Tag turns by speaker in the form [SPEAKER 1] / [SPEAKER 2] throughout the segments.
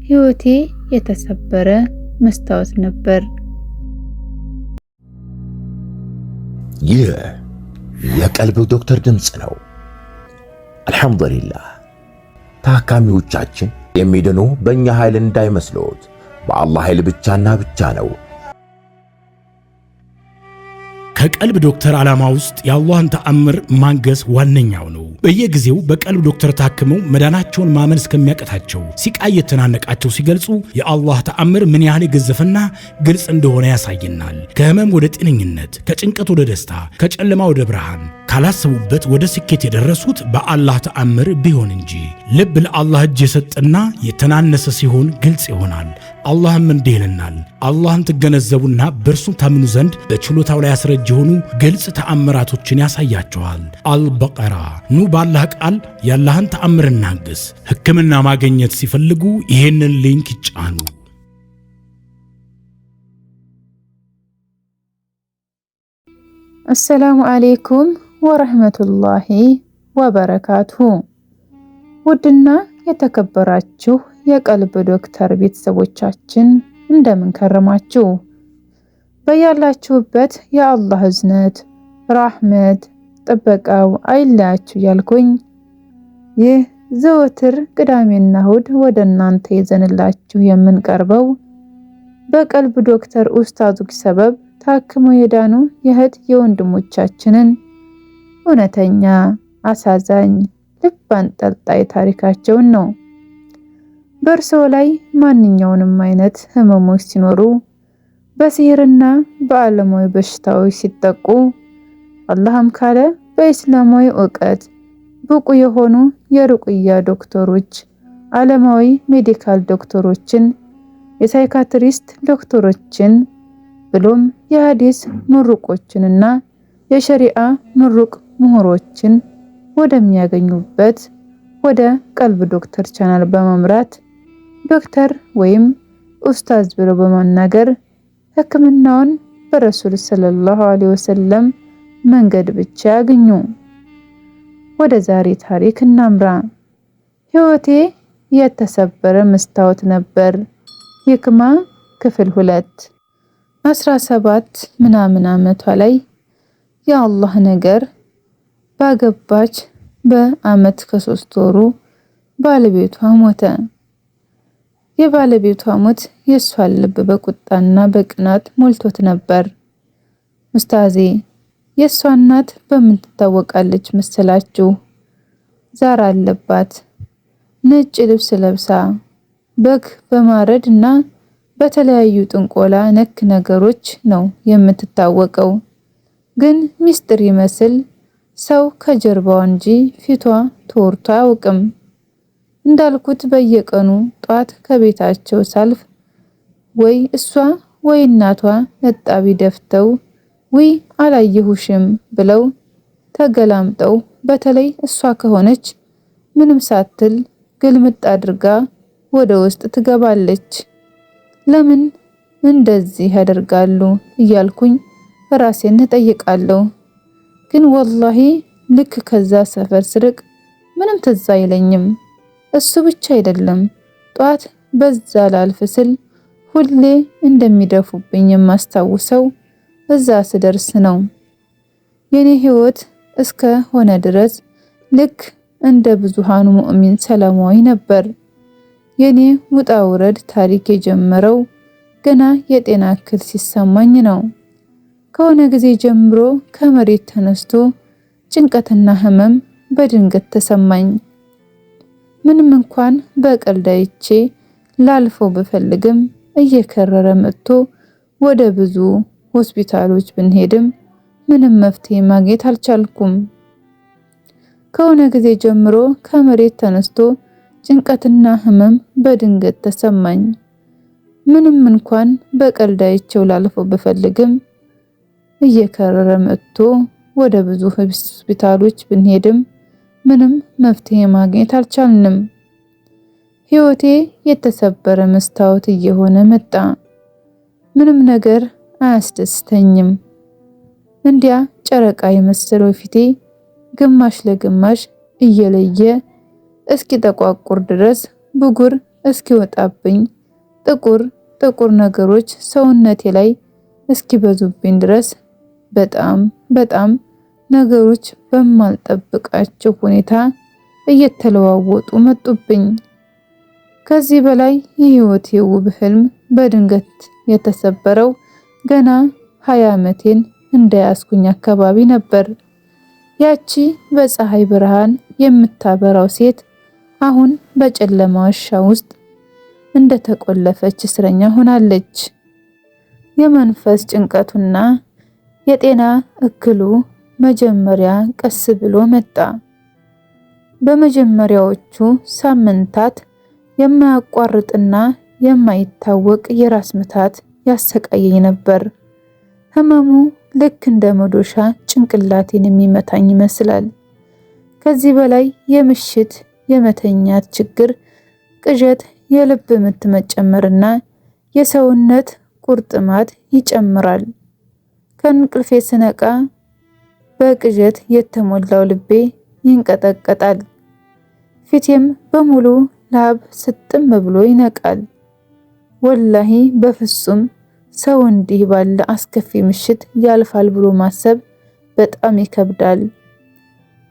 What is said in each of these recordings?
[SPEAKER 1] ህይወቴ የተሰበረ መስታወት ነበር።
[SPEAKER 2] ይህ የቀልብ ዶክተር ድምጽ ነው። አልሐምዱሊላህ። ታካሚዎቻችን የሚድኑ በእኛ ኃይል እንዳይመስሎት በአላህ ኃይል ብቻና ብቻ ነው።
[SPEAKER 3] ከቀልብ ዶክተር ዓላማ ውስጥ የአላህን ተአምር ማንገስ ዋነኛው ነው። በየጊዜው በቀልብ ዶክተር ታክመው መዳናቸውን ማመን እስከሚያቀታቸው ሲቃይ የተናነቃቸው ሲገልጹ የአላህ ተአምር ምን ያህል የገዘፈና ግልጽ እንደሆነ ያሳየናል። ከህመም ወደ ጤነኝነት፣ ከጭንቀት ወደ ደስታ፣ ከጨለማ ወደ ብርሃን፣ ካላሰቡበት ወደ ስኬት የደረሱት በአላህ ተአምር ቢሆን እንጂ። ልብ ለአላህ እጅ የሰጠና የተናነሰ ሲሆን ግልጽ ይሆናል። አላህም እንዲህ ይለናል፣ አላህን ትገነዘቡና በእርሱ ታምኑ ዘንድ በችሎታው ላይ ያስረጅ የሆኑ ግልጽ ተአምራቶችን ያሳያቸዋል። አልበቀራ። ኑ ባላህ ቃል ያላህን ተአምር እናግስ። ሕክምና ማግኘት ሲፈልጉ ይሄንን ሊንክ ይጫኑ።
[SPEAKER 1] አሰላሙ አለይኩም ወረህመቱላሂ ወበረካቱሁ። ውድና የተከበራችሁ የቀልብ ዶክተር ቤተሰቦቻችን እንደምን ከረማችሁ? በያላችሁበት የአላህ እዝነት፣ ራህመት፣ ጥበቃው አይለያችሁ ያልኩኝ ይህ ዘወትር ቅዳሜና እሁድ ወደ እናንተ ይዘንላችሁ የምንቀርበው በቀልብ ዶክተር ኡስታዞች ሰበብ ታክመው የዳኑ የእህት የወንድሞቻችንን እውነተኛ፣ አሳዛኝ፣ ልብ አንጠልጣይ ታሪካቸውን ነው። በእርስዎ ላይ ማንኛውንም አይነት ህመሞች ሲኖሩ፣ በሲህርና በዓለማዊ በሽታዎች ሲጠቁ፣ አላህም ካለ በእስላማዊ ዕውቀት ብቁ የሆኑ የሩቅያ ዶክተሮች፣ ዓለማዊ ሜዲካል ዶክተሮችን፣ የሳይካትሪስት ዶክተሮችን ብሎም የሐዲስ ምሩቆችንና የሸሪዓ ምሩቅ ምሁሮችን ወደሚያገኙበት ወደ ቀልብ ዶክተር ቻናል በመምራት ዶክተር ወይም ኡስታዝ ብለው በማናገር ሕክምናውን በረሱል ሰለላሁ ዐለይሂ ወሰለም መንገድ ብቻ ያገኙ። ወደ ዛሬ ታሪክ እናምራ። ህይወቴ የተሰበረ መስታወት ነበር። ሂክማ ክፍል 2። 17 ምናምን ዓመቷ ላይ የአላህ ነገር ባገባች በአመት ከ3 ወሩ ባለቤቷ ሞተ። የባለቤቷ ሞት የሷን ልብ በቁጣና በቅናት ሞልቶት ነበር። ኡስታዜ የሷ እናት በምን ትታወቃለች መሰላችሁ? ዛር አለባት። ነጭ ልብስ ለብሳ በግ በማረድ እና በተለያዩ ጥንቆላ ነክ ነገሮች ነው የምትታወቀው። ግን ሚስጥር ይመስል ሰው ከጀርባዋ እንጂ ፊቷ ተወርቶ አያውቅም። እንዳልኩት በየቀኑ ጧት ከቤታቸው ሳልፍ ወይ እሷ ወይ እናቷ ነጣቢ ደፍተው ወይ አላየሁሽም ብለው ተገላምጠው፣ በተለይ እሷ ከሆነች ምንም ሳትል ግልምጥ አድርጋ ወደ ውስጥ ትገባለች። ለምን እንደዚህ ያደርጋሉ እያልኩኝ ራሴን እጠይቃለሁ። ግን ወላሂ ልክ ከዛ ሰፈር ስርቅ ምንም ትዝ አይለኝም። እሱ ብቻ አይደለም፣ ጧት በዛ ላልፍ ስል ሁሌ እንደሚደፉብኝ የማስታውሰው እዛ ስደርስ ነው። የኔ ህይወት እስከ ሆነ ድረስ ልክ እንደ ብዙሃኑ ሙእሚን ሰላማዊ ነበር። የኔ ውጣ ውረድ ታሪክ የጀመረው ገና የጤና እክል ሲሰማኝ ነው። ከሆነ ጊዜ ጀምሮ ከመሬት ተነስቶ ጭንቀትና ህመም በድንገት ተሰማኝ። ምንም እንኳን በቀልድ አይቼ ላልፈው ብፈልግም እየከረረ መጥቶ ወደ ብዙ ሆስፒታሎች ብንሄድም ምንም መፍትሄ ማግኘት አልቻልኩም። ከሆነ ጊዜ ጀምሮ ከመሬት ተነስቶ ጭንቀትና ህመም በድንገት ተሰማኝ። ምንም እንኳን በቀልድ አይቼው ላልፈው ብፈልግም እየከረረ መጥቶ ወደ ብዙ ሆስፒታሎች ብንሄድም ምንም መፍትሄ ማግኘት አልቻልንም። ህይወቴ የተሰበረ መስታወት እየሆነ መጣ። ምንም ነገር አያስደስተኝም። እንዲያ ጨረቃ የመሰለው ፊቴ ግማሽ ለግማሽ እየለየ እስኪ ተቋቁር ድረስ ብጉር እስኪወጣብኝ ጥቁር ጥቁር ነገሮች ሰውነቴ ላይ እስኪበዙብኝ ድረስ በጣም ነገሮች በማልጠብቃቸው ሁኔታ እየተለዋወጡ መጡብኝ። ከዚህ በላይ የህይወቴ ውብ ህልም በድንገት የተሰበረው ገና 20 ዓመቴን እንደያዝኩኝ አካባቢ ነበር። ያቺ በፀሐይ ብርሃን የምታበራው ሴት አሁን በጨለማ ዋሻ ውስጥ እንደተቆለፈች እስረኛ ሆናለች። የመንፈስ ጭንቀቱና የጤና እክሉ መጀመሪያ ቀስ ብሎ መጣ። በመጀመሪያዎቹ ሳምንታት የማያቋርጥና የማይታወቅ የራስ ምታት ያሰቃየኝ ነበር። ህመሙ ልክ እንደ መዶሻ ጭንቅላቴን የሚመታኝ ይመስላል። ከዚህ በላይ የምሽት የመተኛት ችግር፣ ቅዠት፣ የልብ ምት መጨመርና የሰውነት ቁርጥማት ይጨምራል። ከእንቅልፌ ስነቃ በቅዠት የተሞላው ልቤ ይንቀጠቀጣል። ፊቴም በሙሉ ላብ ስጥም ብሎ ይነቃል። ወላሂ በፍጹም ሰው እንዲህ ባለ አስከፊ ምሽት ያልፋል ብሎ ማሰብ በጣም ይከብዳል።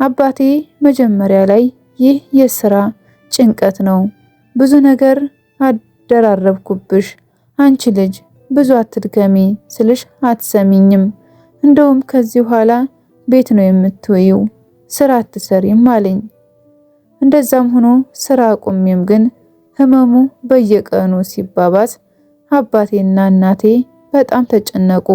[SPEAKER 1] አባቴ መጀመሪያ ላይ ይህ የሥራ ጭንቀት ነው፣ ብዙ ነገር አደራረብኩብሽ፣ አንቺ ልጅ ብዙ አትድከሚ ስልሽ አትሰሚኝም፣ እንደውም ከዚህ በኋላ ቤት ነው የምትወይው፣ ስራ አትሰሪም አለኝ። እንደዛም ሆኖ ስራ አቁሜም ግን ህመሙ በየቀኑ ሲባባስ አባቴና እናቴ በጣም ተጨነቁ።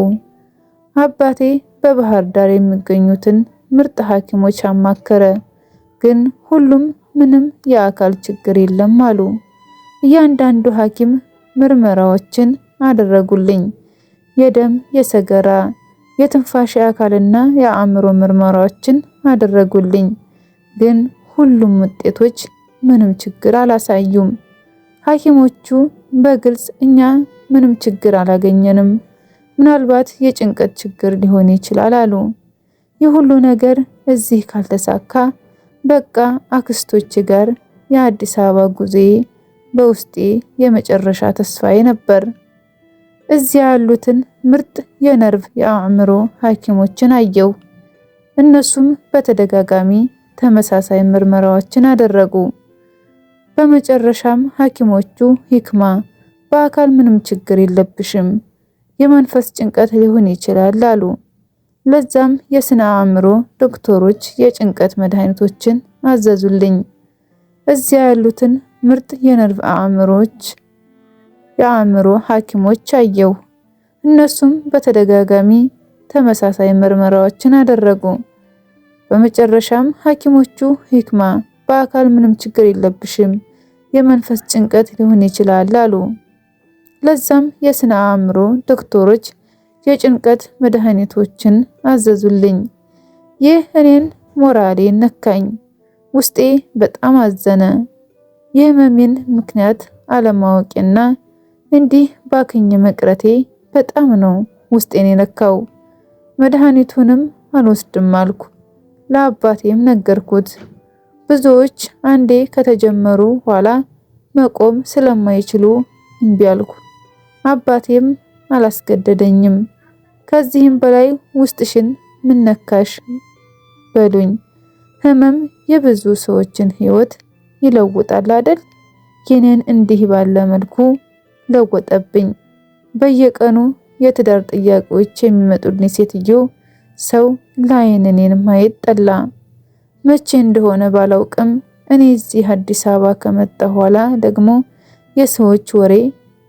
[SPEAKER 1] አባቴ በባህር ዳር የሚገኙትን ምርጥ ሐኪሞች አማከረ፣ ግን ሁሉም ምንም የአካል ችግር የለም አሉ። እያንዳንዱ ሐኪም ምርመራዎችን አደረጉልኝ። የደም፣ የሰገራ፣ የትንፋሽ፣ የአካልና የአእምሮ ምርመራዎችን አደረጉልኝ። ግን ሁሉም ውጤቶች ምንም ችግር አላሳዩም። ሐኪሞቹ በግልጽ እኛ ምንም ችግር አላገኘንም፣ ምናልባት የጭንቀት ችግር ሊሆን ይችላል አሉ። ይህ ሁሉ ነገር እዚህ ካልተሳካ በቃ አክስቶች ጋር የአዲስ አበባ ጉዞዬ በውስጤ የመጨረሻ ተስፋዬ ነበር። እዚያ ያሉትን ምርጥ የነርቭ የአእምሮ ሐኪሞችን አየው። እነሱም በተደጋጋሚ ተመሳሳይ ምርመራዎችን አደረጉ። በመጨረሻም ሐኪሞቹ ሂክማ በአካል ምንም ችግር የለብሽም፣ የመንፈስ ጭንቀት ሊሆን ይችላል አሉ። ለዛም የስነ አእምሮ ዶክተሮች የጭንቀት መድኃኒቶችን አዘዙልኝ። እዚያ ያሉትን ምርጥ የነርቭ የአእምሮ ሐኪሞች አየው። እነሱም በተደጋጋሚ ተመሳሳይ ምርመራዎችን አደረጉ። በመጨረሻም ሐኪሞቹ ሂክማ በአካል ምንም ችግር የለብሽም፣ የመንፈስ ጭንቀት ሊሆን ይችላል አሉ። ለዛም የስነ አእምሮ ዶክተሮች የጭንቀት መድኃኒቶችን አዘዙልኝ። ይህ እኔን ሞራሌን ነካኝ። ውስጤ በጣም አዘነ። የህመሜን ምክንያት አለማወቄና እንዲህ ባክኝ መቅረቴ በጣም ነው ውስጤን የነካው። መድኃኒቱንም አልወስድም አልኩ። ለአባቴም ነገርኩት። ብዙዎች አንዴ ከተጀመሩ ኋላ መቆም ስለማይችሉ እምቢ አልኩ። አባቴም አላስገደደኝም። ከዚህም በላይ ውስጥሽን ምን ነካሽ በሉኝ። ህመም የብዙ ሰዎችን ህይወት ይለውጣል አይደል? የኔን እንዲህ ባለ መልኩ ለወጠብኝ። በየቀኑ የትዳር ጥያቄዎች የሚመጡልኝ ሴትዮ ሰው ላይን እኔን ማየት ጠላ። መቼ እንደሆነ ባላውቅም እኔ እዚህ አዲስ አበባ ከመጣ ኋላ ደግሞ የሰዎች ወሬ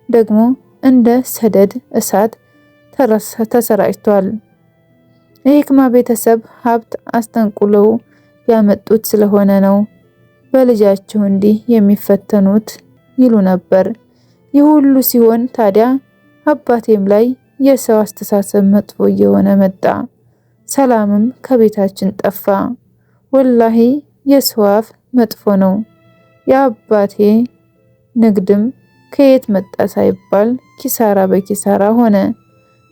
[SPEAKER 1] ደግሞ እንደ ሰደድ እሳት ተሰራጭቷል። የሂክማ ቤተሰብ ሀብት አስጠንቁለው ያመጡት ስለሆነ ነው በልጃቸው እንዲህ የሚፈተኑት ይሉ ነበር። ይህ ሁሉ ሲሆን ታዲያ አባቴም ላይ የሰው አስተሳሰብ መጥፎ እየሆነ መጣ። ሰላምም ከቤታችን ጠፋ። ወላሂ የሰው አፍ መጥፎ ነው። የአባቴ ንግድም ከየት መጣ ሳይባል ኪሳራ በኪሳራ ሆነ።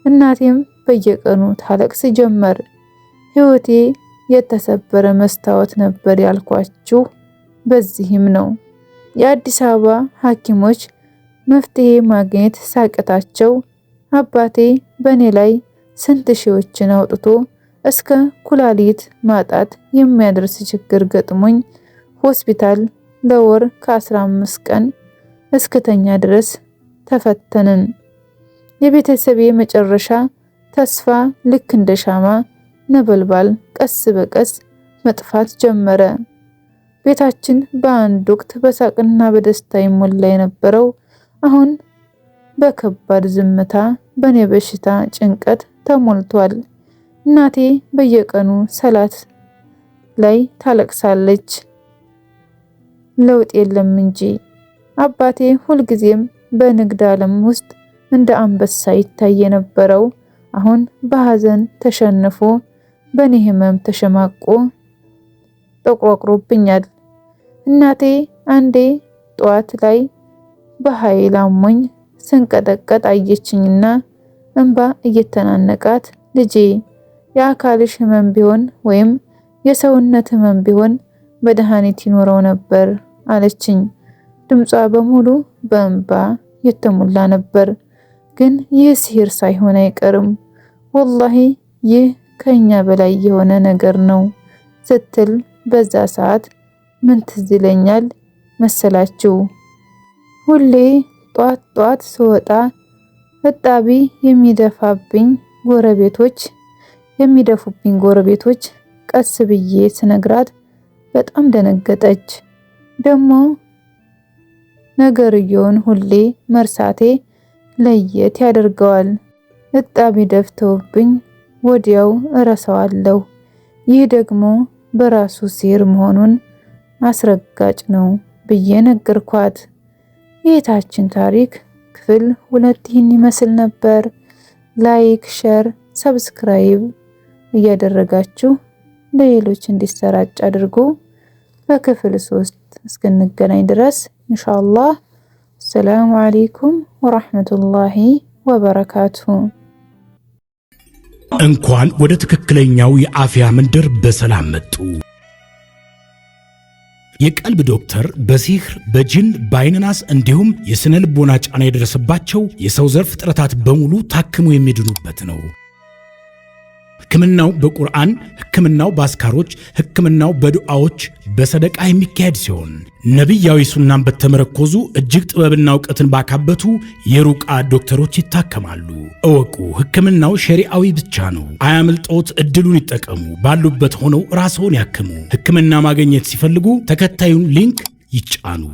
[SPEAKER 1] እናቴም በየቀኑ ታለቅስ ጀመር። ህይወቴ የተሰበረ መስታወት ነበር ያልኳችሁ በዚህም ነው። የአዲስ አበባ ሐኪሞች መፍትሄ ማግኘት ሳቀታቸው አባቴ በኔ ላይ ስንት ሺዎችን አውጥቶ እስከ ኩላሊት ማጣት የሚያደርስ ችግር ገጥሞኝ ሆስፒታል ለወር ከ15 ቀን እስከተኛ ድረስ ተፈተንን። የቤተሰቤ መጨረሻ ተስፋ ልክ እንደ ሻማ ነበልባል ቀስ በቀስ መጥፋት ጀመረ። ቤታችን በአንድ ወቅት በሳቅና በደስታ ይሞላ የነበረው አሁን በከባድ ዝምታ በኔ በሽታ ጭንቀት ተሞልቷል። እናቴ በየቀኑ ሰላት ላይ ታለቅሳለች፣ ለውጥ የለም እንጂ። አባቴ ሁልጊዜም በንግድ ዓለም ውስጥ እንደ አንበሳ ይታይ የነበረው አሁን በሐዘን ተሸንፎ በኔ ህመም ተሸማቆ ተቆርቆሮብኛል። እናቴ አንዴ ጧት ላይ በኃይል አሞኝ ስንቀጠቀጥ አየችኝና እንባ እየተናነቃት ልጄ የአካልሽ ህመም ቢሆን ወይም የሰውነት ህመም ቢሆን መድኃኒት ይኖረው ነበር አለችኝ። ድምጿ በሙሉ በእንባ የተሞላ ነበር። ግን ይህ ሲህር ሳይሆን አይቀርም፣ ወላሂ ይህ ከኛ በላይ የሆነ ነገር ነው ስትል በዛ ሰዓት ምን ትዝ ይለኛል መሰላችሁ? ሁሌ ጧት ስወጣ እጣቢ የሚደፉብኝ ጎረቤቶች ቀስ ብዬ ስነግራት በጣም ደነገጠች። ደግሞ ነገርየውን ሁሌ መርሳቴ ለየት ያደርገዋል። እጣቢ ደፍተውብኝ ወዲያው እረሳዋለሁ። ይህ ደግሞ በራሱ ሲህር መሆኑን አስረጋጭ ነው ብዬ ነገርኳት። የእህታችን ታሪክ ክፍል 2 ይህን ይመስል ነበር። ላይክ፣ ሼር፣ ሰብስክራይብ እያደረጋችሁ ለሌሎች እንዲሰራጭ አድርጉ። በክፍል 3 እስክንገናኝ ድረስ ኢንሻአላህ ሰላም አለይኩም ወራህመቱላሂ ወበረካቱሁ።
[SPEAKER 3] እንኳን ወደ ትክክለኛው የአፍያ መንደር በሰላም መጡ። የቀልብ ዶክተር በሲህር በጅን በአይንናስ እንዲሁም የስነ ልቦና ጫና የደረሰባቸው የሰው ዘር ፍጥረታት በሙሉ ታክሞ የሚድኑበት ነው። ሕክምናው በቁርአን፣ ሕክምናው በአስካሮች፣ ሕክምናው በዱዓዎች በሰደቃ የሚካሄድ ሲሆን ነቢያዊ ሱናን በተመረኮዙ እጅግ ጥበብና እውቀትን ባካበቱ የሩቃ ዶክተሮች ይታከማሉ። እወቁ፣ ሕክምናው ሸሪዓዊ ብቻ ነው። አያምልጦት፣ እድሉን ይጠቀሙ። ባሉበት ሆነው ራስዎን ያክሙ። ሕክምና ማግኘት ሲፈልጉ ተከታዩን ሊንክ ይጫኑ።